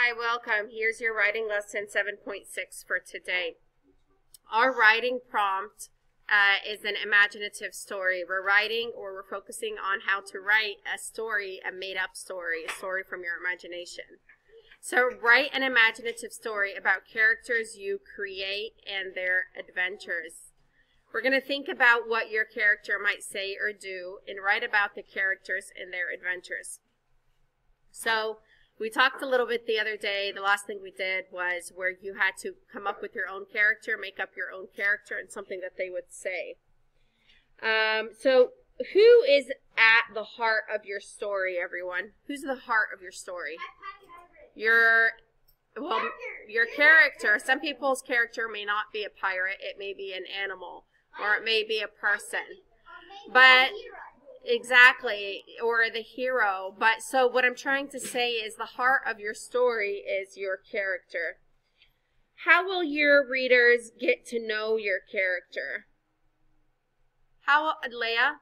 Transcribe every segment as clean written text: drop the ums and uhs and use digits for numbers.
Hi, welcome. Here's your writing lesson 7.6 for today. Our writing prompt is an imaginative story. We're writing, or we're focusing on how to write a story, a made-up story, a story from your imagination. So write an imaginative story about characters you create and their adventures. We're going to think about what your character might say or do and write about the characters and their adventures. So we talked a little bit the other day. The last thing we did was where you had to come up with your own character, make up your own character and something that they would say. So who is at the heart of your story, everyone? Who's the heart of your story? Your character. Some people's character may not be a pirate. It may be an animal, or it may be a person. But exactly, or the hero. But so what I'm trying to say is the heart of your story is your character. How will your readers get to know your character? How, Leah?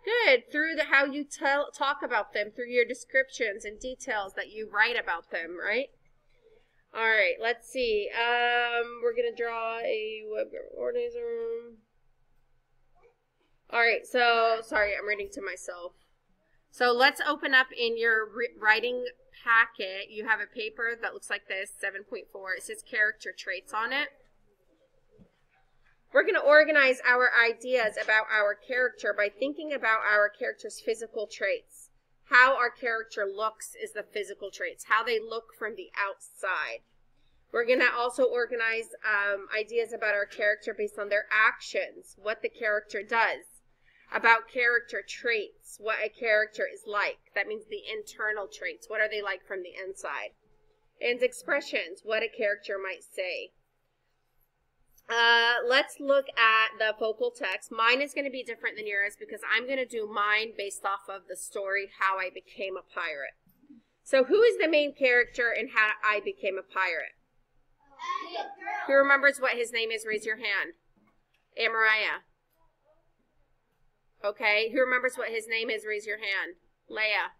Good. Through how you talk about them, through your descriptions and details that you write about them, right? All right, let's see. We're going to draw a web organizer. All right, so, sorry, I'm reading to myself. So let's open up in your writing packet. You have a paper that looks like this, 7.4. It says character traits on it. We're going to organize our ideas about our character by thinking about our character's physical traits. How our character looks is the physical traits, how they look from the outside. We're going to also organize ideas about our character based on their actions, what the character does. About character traits, what a character is like. That means the internal traits. What are they like from the inside? And expressions, what a character might say. Let's look at the focal text. Mine is going to be different than yours because I'm going to do mine based off of the story, How I Became a Pirate. So who is the main character in How I Became a Pirate? Who remembers what his name is? Raise your hand. Amariah. Okay, who remembers what his name is? Raise your hand. Leah.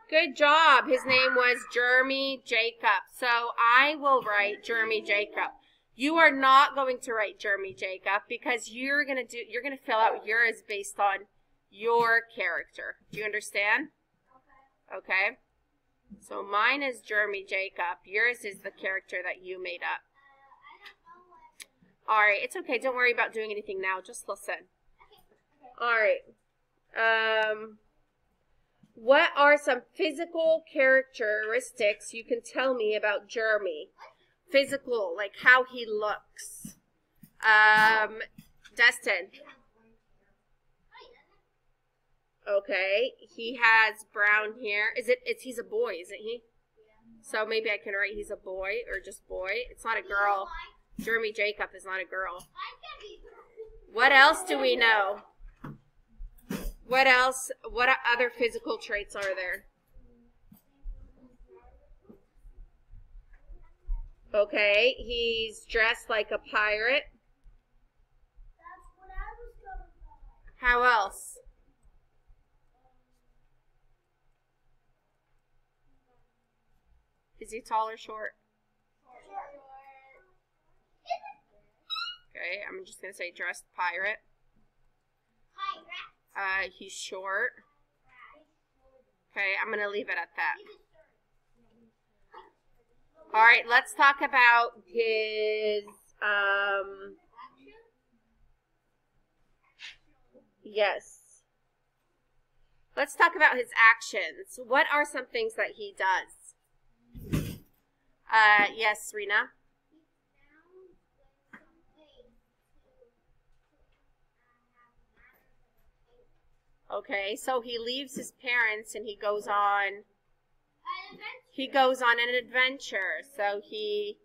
Good job. His name was Jeremy Jacob. So I will write Jeremy Jacob. You are not going to write Jeremy Jacob because you're going to fill out yours based on your character. Do you understand? Okay. So mine is Jeremy Jacob. Yours is the character that you made up. All right, it's okay. Don't worry about doing anything now. Just listen. All right. What are some physical characteristics you can tell me about Jeremy? Physical, like how he looks. Destin. Okay, he has brown hair. He's a boy, isn't he? So maybe I can write he's a boy or just boy. It's not a girl. Jeremy Jacob is not a girl. What else do we know? What else? What other physical traits are there? Okay, he's dressed like a pirate. How else? Is he tall or short? Okay, I'm just going to say dressed pirate. He's short. Okay, I'm going to leave it at that. All right, let's talk about his, yes. Let's talk about his actions. What are some things that he does? Yes, Rena? Okay, so he leaves his parents and he goes on an adventure. So he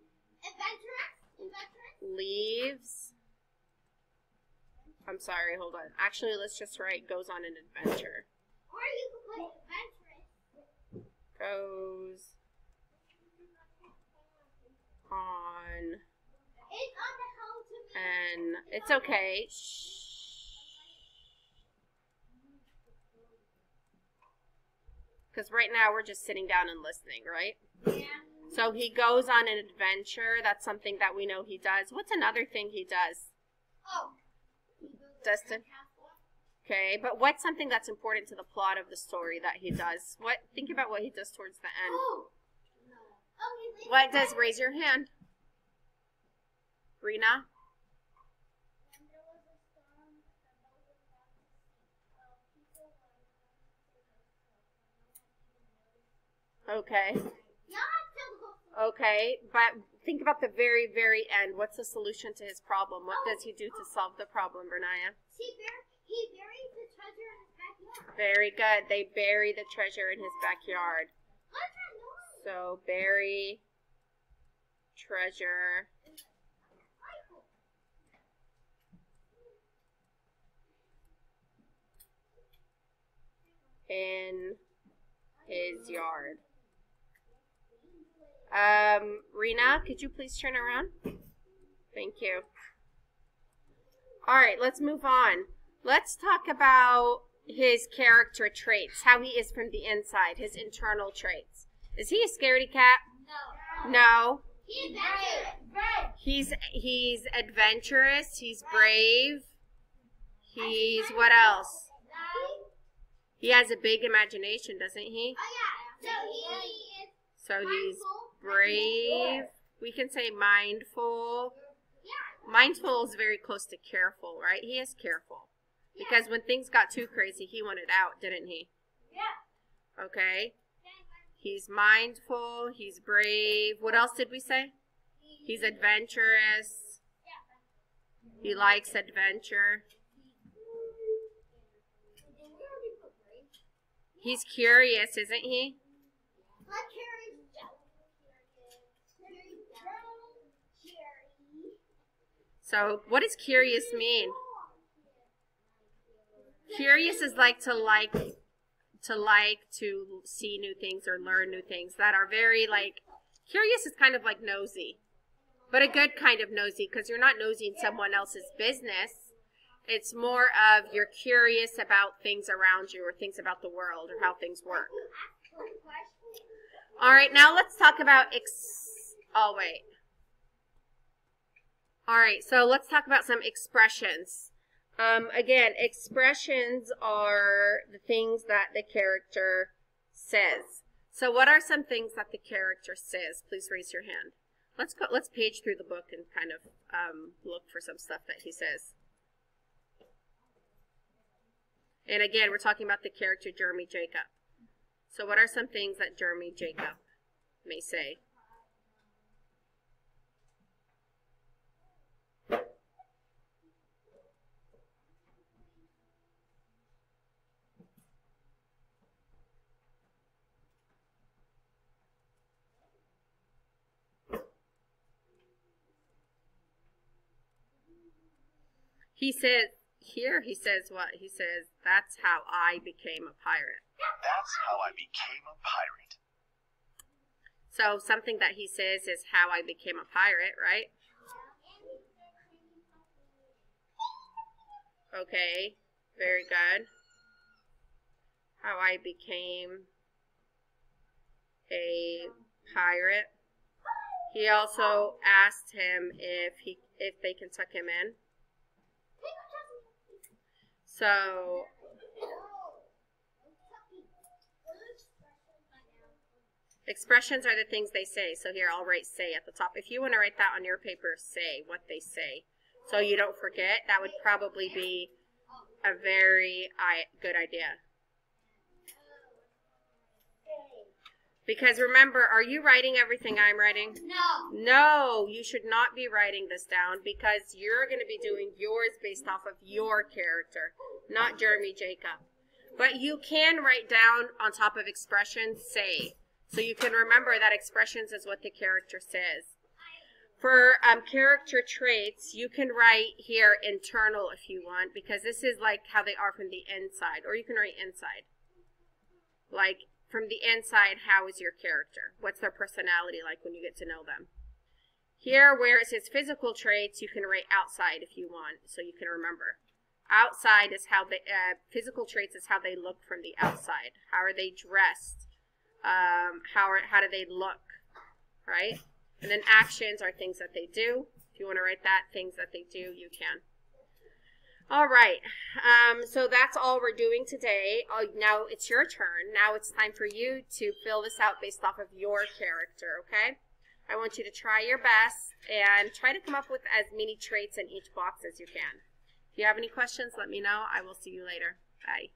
leaves. I'm sorry, hold on. Actually, let's just write goes on an adventure. Or you could put adventurous. Goes on. It's on the how to. And it's okay. Shh. Because right now we're just sitting down and listening, right? Yeah. So he goes on an adventure. That's something that we know he does. What's another thing he does? Oh. Dustin? Okay, but what's something that's important to the plot of the story that he does? Think about what he does towards the end. Oh. What does, raise your hand. Rena? Okay. Okay, but think about the very, very end. What's the solution to his problem? What does he do to solve the problem, Bernaya? He buries the treasure in his backyard. Very good. They bury the treasure in his backyard. What's that noise? So, bury treasure in his yard. Rena, could you please turn around? Thank you. All right, let's move on. Let's talk about his character traits, how he is from the inside, his internal traits. Is he a scaredy cat? No. No. He's brave. He's adventurous, he's brave. He's what else? He has a big imagination, doesn't he? Oh yeah. So he's brave. We can say mindful. Mindful is very close to careful, right? He is careful. Because when things got too crazy, he wanted out, didn't he? Yeah. Okay. He's mindful. He's brave. What else did we say? He's adventurous. He likes adventure. He's curious, isn't he? So, what does curious mean? Curious is like to see new things or learn new things that are very curious is kind of like nosy, but a good kind of nosy, because you're not nosy in someone else's business. It's more of you're curious about things around you or things about the world or how things work. All right, now let's talk about All right, so let's talk about some expressions. Again, expressions are the things that the character says. So what are some things that the character says? Please raise your hand. Let's page through the book and kind of look for some stuff that he says. And again, we're talking about the character Jeremy Jacob. So what are some things that Jeremy Jacob may say? He says what? He says, that's how I became a pirate. That's how I became a pirate. So something that he says is how I became a pirate, right? Okay, very good. How I became a pirate. He also asked him if they can tuck him in. So, expressions are the things they say. So here, I'll write say at the top. If you want to write that on your paper, say what they say. So you don't forget, that would probably be a very good idea. Because remember, are you writing everything I'm writing? No. No, you should not be writing this down because you're going to be doing yours based off of your character, not Jeremy Jacob. But you can write down on top of expressions, say. So you can remember that expressions is what the character says. For character traits, you can write here internal if you want, because this is like how they are from the inside. Or you can write inside. Like, from the inside, how is your character? What's their personality like when you get to know them? Here, where it says physical traits, you can write outside if you want, so you can remember. Outside is how they, physical traits is how they look from the outside. How are they dressed? How do they look, right? And then actions are things that they do. If you want to write that, things that they do, you can. All right, so that's all we're doing today. Now it's your turn. Now it's time for you to fill this out based off of your character, okay? I want you to try your best and try to come up with as many traits in each box as you can. If you have any questions, let me know. I will see you later. Bye.